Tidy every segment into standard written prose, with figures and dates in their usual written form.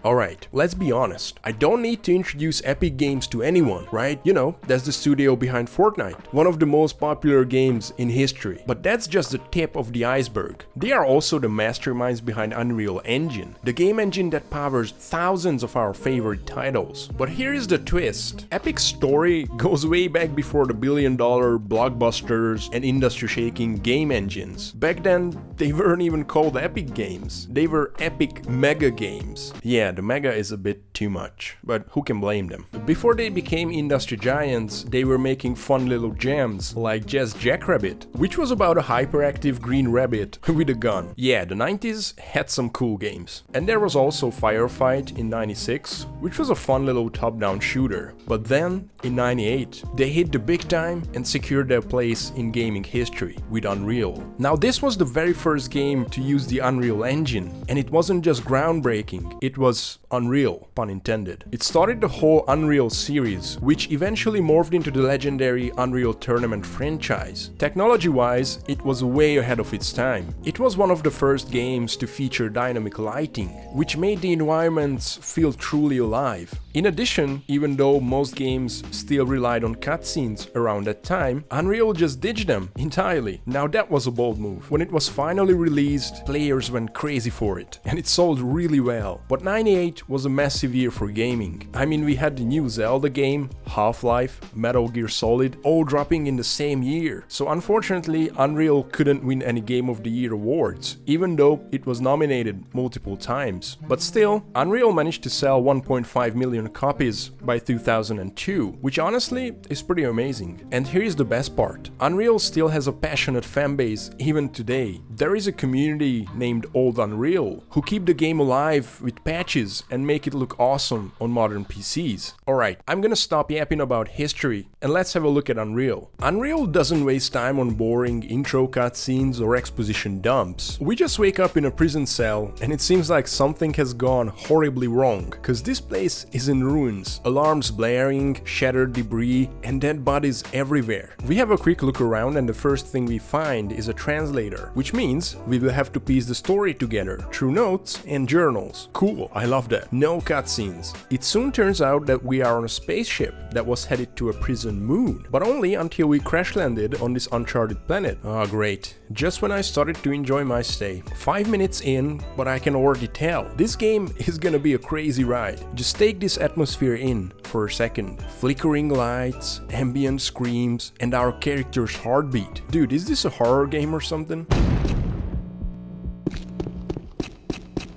Alright, let's be honest. I don't need to introduce Epic Games to anyone, right? You know, that's the studio behind Fortnite, one of the most popular games in history. But that's just the tip of the iceberg. They are also the masterminds behind Unreal Engine, the game engine that powers thousands of our favorite titles. But here is the twist. Epic's story goes way back before the billion-dollar blockbusters and industry-shaking game engines. Back then, they weren't even called Epic Games. They were Epic Mega Games. Yeah, the mega is a bit too much, but who can blame them? Before they became industry giants, they were making fun little gems like Jazz Jackrabbit, which was about a hyperactive green rabbit with a gun. Yeah, the 90s had some cool games. And there was also Firefight in 96, which was a fun little top-down shooter. But then, in 98, they hit the big time and secured their place in gaming history with Unreal. Now this was the very first game to use the Unreal Engine, and it wasn't just groundbreaking, it was unreal, pun intended. It started the whole Unreal series, which eventually morphed into the legendary Unreal Tournament franchise. Technology-wise, it was way ahead of its time. It was one of the first games to feature dynamic lighting, which made the environments feel truly alive. In addition, even though most games still relied on cutscenes around that time, Unreal just ditched them entirely. Now that was a bold move. When it was finally released, players went crazy for it, and it sold really well. But 98 was a massive year for gaming. I mean, we had the new Zelda game, Half-Life, Metal Gear Solid, all dropping in the same year. So unfortunately, Unreal couldn't win any Game of the Year awards, even though it was nominated multiple times. But still, Unreal managed to sell 1.5 million copies by 2002, which honestly is pretty amazing. And here's the best part. Unreal still has a passionate fanbase even today. There is a community named Old Unreal who keep the game alive with patches and make it look awesome on modern PCs. Alright, I'm gonna stop yapping about history and let's have a look at Unreal. Unreal doesn't waste time on boring intro cutscenes or exposition dumps. We just wake up in a prison cell and it seems like something has gone horribly wrong, cause this place is in ruins, alarms blaring, shattered debris, and dead bodies everywhere. We have a quick look around and the first thing we find is a translator, which means we will have to piece the story together through notes and journals. Cool, I love that. No cutscenes. It soon turns out that we are on a spaceship that was headed to a prison moon, but only until we crash landed on this uncharted planet. Ah, great. Just when I started to enjoy my stay. 5 minutes in, but I can already tell. This game is gonna be a crazy ride. Just take this atmosphere in for a second. Flickering lights, ambient screams, and our character's heartbeat. Dude, is this a horror game or something?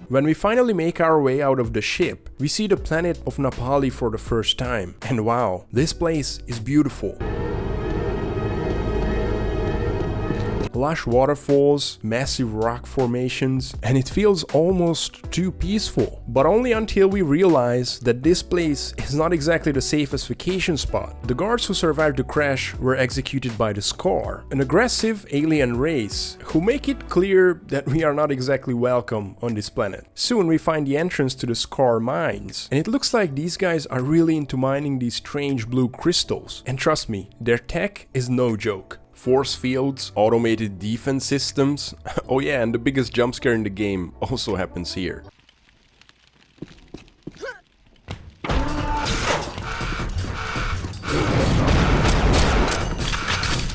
When we finally make our way out of the ship, we see the planet of Napali for the first time. And wow, this place is beautiful. Lush waterfalls, massive rock formations, and it feels almost too peaceful. But only until we realize that this place is not exactly the safest vacation spot. The guards who survived the crash were executed by the Scar, an aggressive alien race who make it clear that we are not exactly welcome on this planet. Soon we find the entrance to the Scar mines, and it looks like these guys are really into mining these strange blue crystals. And trust me, their tech is no joke. Force fields, automated defense systems. Oh yeah, and the biggest jump scare in the game also happens here.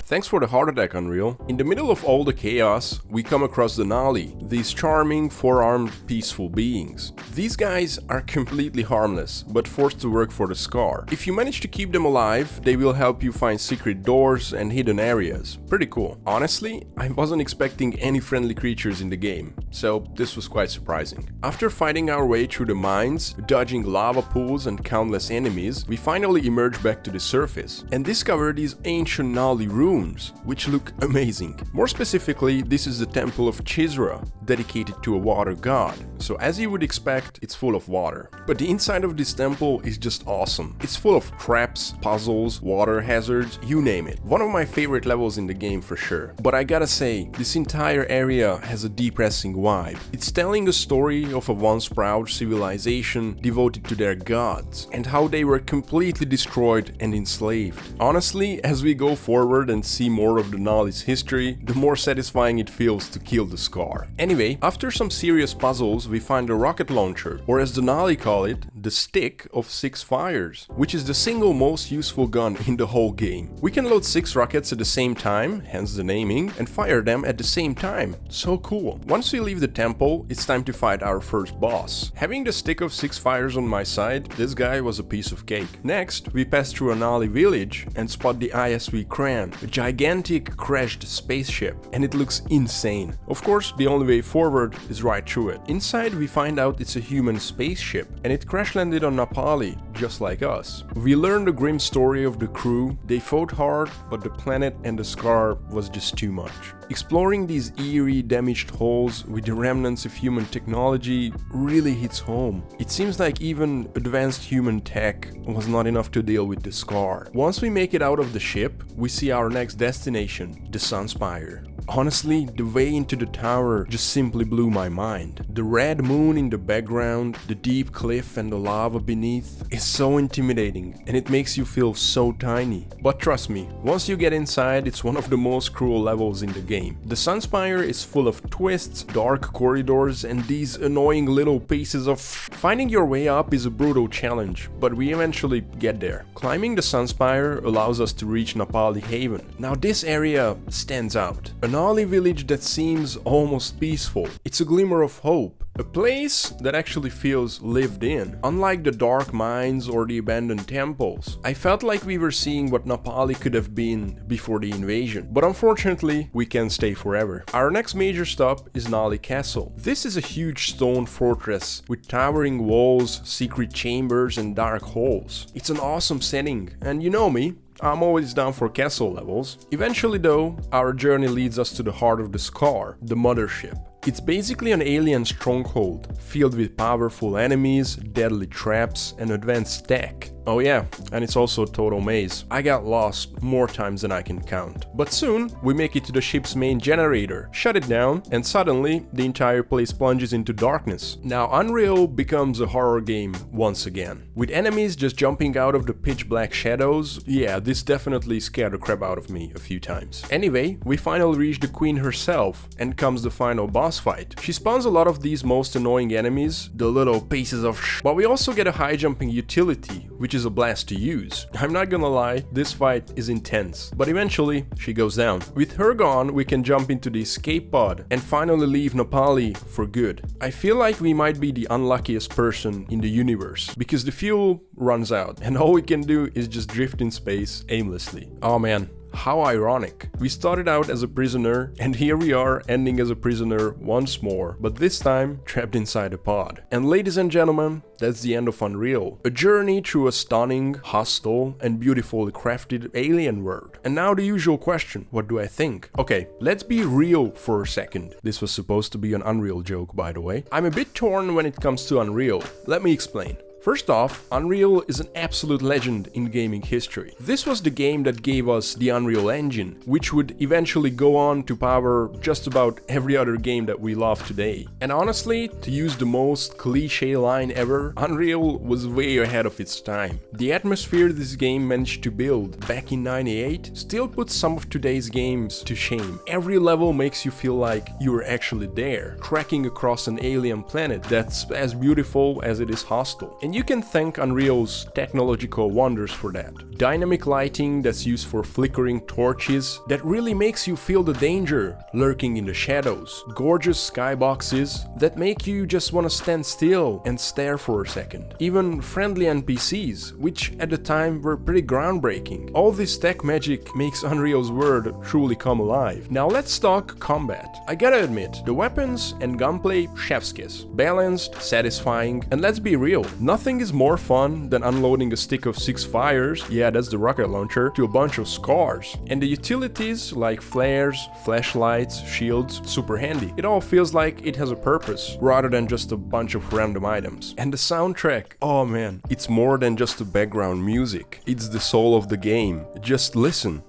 Thanks for the heart attack, Unreal. In the middle of all the chaos, we come across the Nali, these charming, four-armed, peaceful beings. These guys are completely harmless, but forced to work for the Scar. If you manage to keep them alive, they will help you find secret doors and hidden areas. Pretty cool. Honestly, I wasn't expecting any friendly creatures in the game, so this was quite surprising. After fighting our way through the mines, dodging lava pools and countless enemies, we finally emerge back to the surface and discover these ancient Nali ruins, which look amazing. More specifically, this is the Temple of Chisra, dedicated to a water god. So as you would expect, it's full of water. But the inside of this temple is just awesome. It's full of traps, puzzles, water hazards, you name it. One of my favorite levels in the game for sure. But I gotta say, this entire area has a depressing vibe. It's telling a story of a once proud civilization devoted to their gods, and how they were completely destroyed and enslaved. Honestly, as we go forward and see more of the Nali's history, the more satisfying it feels to kill the Scar. Anyway, after some serious puzzles, we find a rocket launcher launcher, or as the Nali call it, the stick of 6 fires, which is the single most useful gun in the whole game. We can load 6 rockets at the same time, hence the naming, and fire them at the same time. So cool. Once we leave the temple, it's time to fight our first boss. Having the stick of 6 fires on my side, this guy was a piece of cake. Next, we pass through a Nali village and spot the ISV Kran, a gigantic crashed spaceship, and it looks insane. Of course, the only way forward is right through it. Inside, we find out it's a human spaceship, and it crash landed on Napali, just like us. We learn the grim story of the crew. They fought hard, but the planet and the scar was just too much. Exploring these eerie, damaged holes with the remnants of human technology really hits home. It seems like even advanced human tech was not enough to deal with the scar. Once we make it out of the ship, we see our next destination, the Sunspire. Honestly, the way into the tower just simply blew my mind. The red moon in the background, the deep cliff and the lava beneath is so intimidating, and it makes you feel so tiny. But trust me, once you get inside, it's one of the most cruel levels in the game. The Sunspire is full of twists, dark corridors, and these annoying little pieces of... Finding your way up is a brutal challenge, but we eventually get there. Climbing the Sunspire allows us to reach Napali Haven. Now this area stands out. A Nali village that seems almost peaceful. It's a glimmer of hope. A place that actually feels lived in. Unlike the dark mines or the abandoned temples, I felt like we were seeing what Napali could have been before the invasion. But unfortunately, we can't stay forever. Our next major stop is Nali Castle. This is a huge stone fortress with towering walls, secret chambers and dark holes. It's an awesome setting, and you know me, I'm always down for castle levels. Eventually though, our journey leads us to the heart of the Scar, the Mothership. It's basically an alien stronghold, filled with powerful enemies, deadly traps, and advanced tech. Oh yeah, and it's also a total maze. I got lost more times than I can count. But soon, we make it to the ship's main generator, shut it down, and suddenly, the entire place plunges into darkness. Now Unreal becomes a horror game once again. With enemies just jumping out of the pitch black shadows, yeah, this definitely scared the crap out of me a few times. Anyway, we finally reach the queen herself, and comes the final boss fight. She spawns a lot of these most annoying enemies, the little pieces of but we also get a high jumping utility, which is a blast to use. I'm not gonna lie, this fight is intense, but eventually she goes down. With her gone, we can jump into the escape pod and finally leave Napali for good. I feel like we might be the unluckiest person in the universe, because the fuel runs out and all we can do is just drift in space aimlessly. Oh man. How ironic. We started out as a prisoner, and here we are ending as a prisoner once more, but this time trapped inside a pod. And ladies and gentlemen, that's the end of Unreal. A journey through a stunning, hostile, and beautifully crafted alien world. And now the usual question, what do I think? Okay, let's be real for a second. This was supposed to be an Unreal joke, by the way. I'm a bit torn when it comes to Unreal. Let me explain. First off, Unreal is an absolute legend in gaming history. This was the game that gave us the Unreal Engine, which would eventually go on to power just about every other game that we love today. And honestly, to use the most cliché line ever, Unreal was way ahead of its time. The atmosphere this game managed to build back in '98 still puts some of today's games to shame. Every level makes you feel like you were actually there, trekking across an alien planet that's as beautiful as it is hostile. And you can thank Unreal's technological wonders for that. Dynamic lighting that's used for flickering torches that really makes you feel the danger lurking in the shadows. Gorgeous skyboxes that make you just want to stand still and stare for a second. Even friendly NPCs, which at the time were pretty groundbreaking. All this tech magic makes Unreal's world truly come alive. Now let's talk combat. I gotta admit, the weapons and gunplay, chef's kiss. Balanced, satisfying, and let's be real, nothing is more fun than unloading a stick of 6 fires, yeah that's the rocket launcher, to a bunch of scars. And the utilities like flares, flashlights, shields, super handy. It all feels like it has a purpose, rather than just a bunch of random items. And the soundtrack, oh man, it's more than just the background music. It's the soul of the game. Just listen.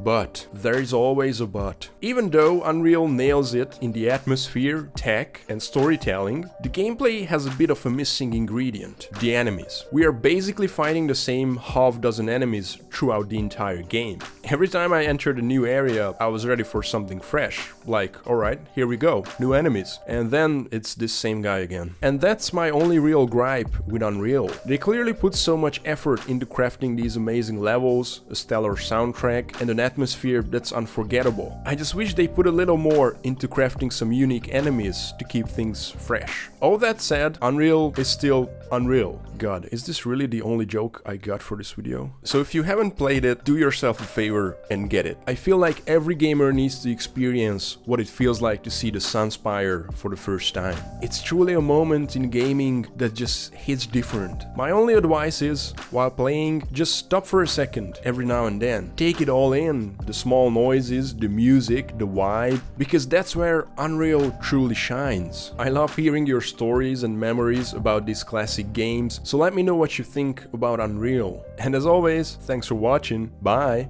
But there is always a but. Even though Unreal nails it in the atmosphere, tech, and storytelling, the gameplay has a bit of a missing ingredient: the enemies. We are basically fighting the same half-dozen enemies throughout the entire game. Every time I entered a new area, I was ready for something fresh, like, alright, here we go, new enemies. And then it's this same guy again. And that's my only real gripe with Unreal. They clearly put so much effort into crafting these amazing levels, a stellar soundtrack, and an atmosphere that's unforgettable. I just wish they put a little more into crafting some unique enemies to keep things fresh. All that said, Unreal is still Unreal. God, is this really the only joke I got for this video? So if you haven't played it, do yourself a favor and get it. I feel like every gamer needs to experience what it feels like to see the Sunspire for the first time. It's truly a moment in gaming that just hits different. My only advice is, while playing, just stop for a second every now and then. Take it all in, the small noises, the music, the vibe, because that's where Unreal truly shines. I love hearing your stories and memories about these classic games, so let me know what you think about Unreal. And as always, thanks for watching, bye!